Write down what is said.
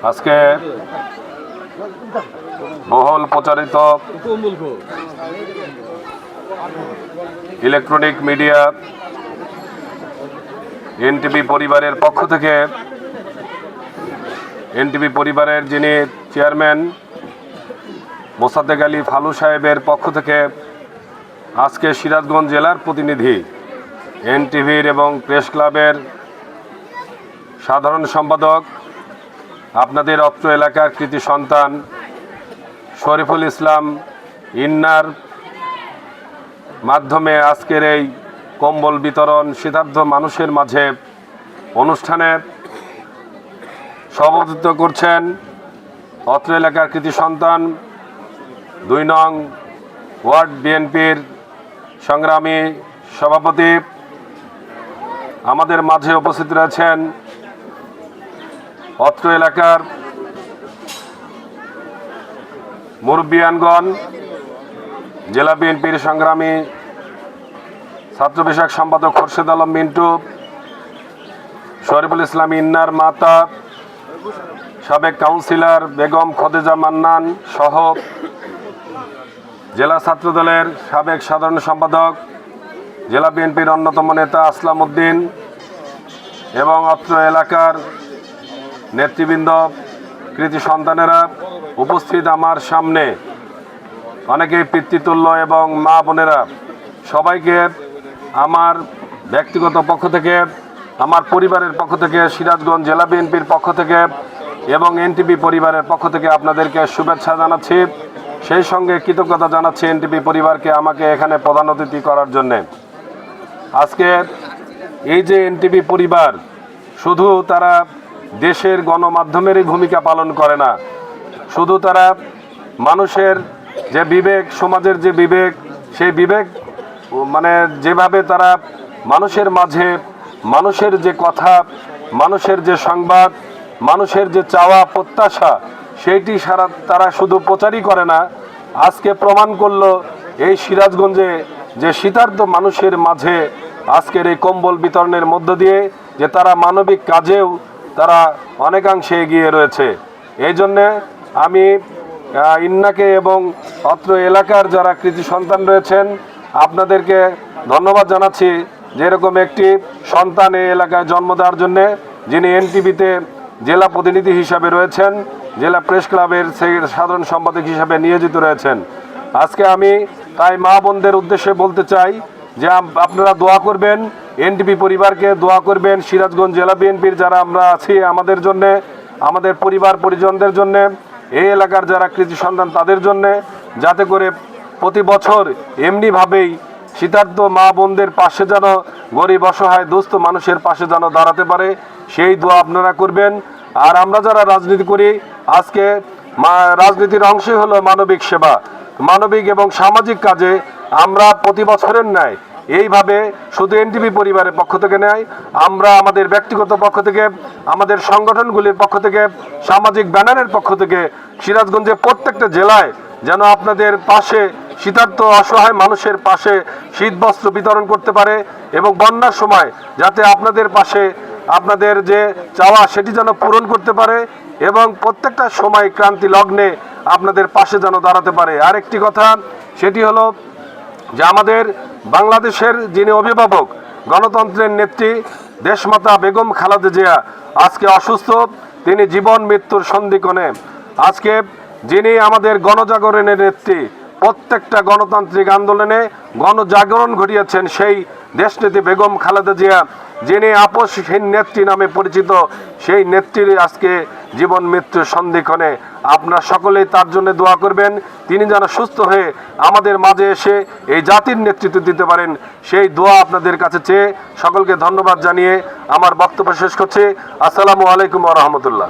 আজকে বহুল প্রচারিত ইলেকট্রনিক মিডিয়া এনটিভি পরিবারের পক্ষ থেকে এনটিভি পরিবারের যিনি চেয়ারম্যান মোসাদ্দেক আলী ফালু সাহেবের পক্ষ থেকে আজকে সিরাজগঞ্জ জেলার প্রতিনিধি এনটিভির এবং প্রেস ক্লাবের সাধারণ সম্পাদক আপনাদের অত্র এলাকার কৃতি সন্তান শরীফুল ইসলাম ইন্নার মাধ্যমে আজকের এই কম্বল বিতরণ শীতার্ত মানুষের মাঝে অনুষ্ঠানে সভাপতিত্ব করছেন অত্র এলাকার কৃতি সন্তান 2 নং ওয়ার্ড বিএনপির সংগ্রামী সভাপতি। আমাদের মাঝে উপস্থিত রয়েছেন অত্র এলাকার মুরব্বিয়ানগণ, জেলা বিএনপির সংগ্রামী ছাত্র বিষয়ক সম্পাদক খোরশেদ আলম মিন্টু, শরীফুল ইসলাম ইন্নার মাতা, সাবেক কাউন্সিলর বেগম খদিজা মান্নান সহ জেলা ছাত্রদলের সাবেক সাধারণ সম্পাদক জেলা বিএনপির অন্যতম নেতা আসলাম উদ্দিন এবং অত্র এলাকার নেতৃবৃন্দ কৃতি সন্তানেরা উপস্থিত আমার সামনে, অনেকেই পিতৃতুল্য এবং মা বোনেরা, সবাইকে আমার ব্যক্তিগত পক্ষ থেকে, আমার পরিবারের পক্ষ থেকে, সিরাজগঞ্জ জেলা বিএনপির পক্ষ থেকে এবং এনটিভি পরিবারের পক্ষ থেকে আপনাদেরকে শুভেচ্ছা জানাচ্ছি। সেই সঙ্গে কৃতজ্ঞতা জানাচ্ছি এনটিভি পরিবারকে আমাকে এখানে প্রধান অতিথি করার জন্যে। আজকে এই যে এনটিভি পরিবার শুধু তারা দেশের গণমাধ্যমেরই ভূমিকা পালন করে না, শুধু তারা মানুষের যে বিবেক, সমাজের যে বিবেক, সেই বিবেক মানে যেভাবে তারা মানুষের মাঝে মানুষের যে কথা, মানুষের যে সংবাদ, মানুষের যে চাওয়া প্রত্যাশা, সেইটি তারা শুধু প্রচারই করে না, আজকে প্রমাণ করলো এই সিরাজগঞ্জে যে শীতার্ত মানুষের মাঝে আজকের এই কম্বল বিতরণের মধ্য দিয়ে যে তারা মানবিক কাজেও তারা অনেকাংশে এগিয়ে রয়েছে। এই জন্যে আমি ইন্নাকে এবং অত্র এলাকার যারা কৃতি সন্তান রয়েছেন আপনাদেরকে ধন্যবাদ জানাচ্ছি যে এরকম একটি সন্তান এই এলাকায় জন্ম দেওয়ার জন্যে, যিনি এনটিভিতে জেলা প্রতিনিধি হিসাবে রয়েছেন, জেলা প্রেস ক্লাবের সাধারণ সম্পাদক হিসাবে নিয়োজিত রয়েছেন। আজকে আমি তাই মা বোনদের উদ্দেশ্যে বলতে চাই যে আপনারা দোয়া করবেন, এনটিভি পরিবারকে দোয়া করবেন, সিরাজগঞ্জ জেলা বিএনপির যারা আমরা আছি আমাদের জন্যে, আমাদের পরিবার পরিজনদের জন্যে, এই এলাকার যারা কৃতি সন্তান তাদের জন্যে, যাতে করে প্রতি বছর এমনিভাবেই শীতার্ত মা বোনদের পাশে যেন, গরিব অসহায় দুস্থ মানুষের পাশে যেন দাঁড়াতে পারে, সেই দোয়া আপনারা করবেন। আর আমরা যারা রাজনীতি করি, আজকে রাজনীতির অংশই হলো মানবিক সেবা, মানবিক এবং সামাজিক কাজে আমরা প্রতি বছরের ন্যায় এইভাবে শুধু এনটিভি পরিবারের পক্ষ থেকে নেয়, আমরা আমাদের ব্যক্তিগত পক্ষ থেকে, আমাদের সংগঠনগুলির পক্ষ থেকে, সামাজিক ব্যানারের পক্ষ থেকে সিরাজগঞ্জে প্রত্যেকটা জেলায় যেন আপনাদের পাশে শীতার্ত অসহায় মানুষের পাশে শীতবস্ত্র বিতরণ করতে পারে এবং বন্যার সময় যাতে আপনাদের পাশে আপনাদের যে চাওয়া সেটি যেন পূরণ করতে পারে এবং প্রত্যেকটা সময় ক্রান্তি লগ্নে আপনাদের পাশে যেন দাঁড়াতে পারে। আরেকটি কথা, সেটি হলো যে আমাদের বাংলাদেশের যিনি অভিভাবক, গণতন্ত্রের নেত্রী দেশমাতা বেগম খালেদা জিয়া আজকে অসুস্থ, তিনি জীবন মৃত্যুর সন্ধিক্ষণে। আজকে যিনি আমাদের গণজাগরণের নেত্রী, প্রত্যেকটা গণতান্ত্রিক আন্দোলনে গণজাগরণ ঘটিয়েছেন সেই দেশনেত্রী বেগম খালেদা জিয়া, যিনি আপসহীন নেত্রী নামে পরিচিত, সেই নেত্রীর আজকে জীবন মৃত্যুর সন্ধিক্ষণে। আপনারা সকলেই তার জন্য দোয়া করবেন, তিনি যেন সুস্থ হয়ে আমাদের মাঝে এসে এই জাতির নেতৃত্ব দিতে পারেন, সেই দোয়া আপনাদের কাছে চেয়ে সকলকে ধন্যবাদ জানিয়ে আমার বক্তব্য শেষ করছি। আসসালামু আলাইকুম ওয়া রাহমাতুল্লাহ।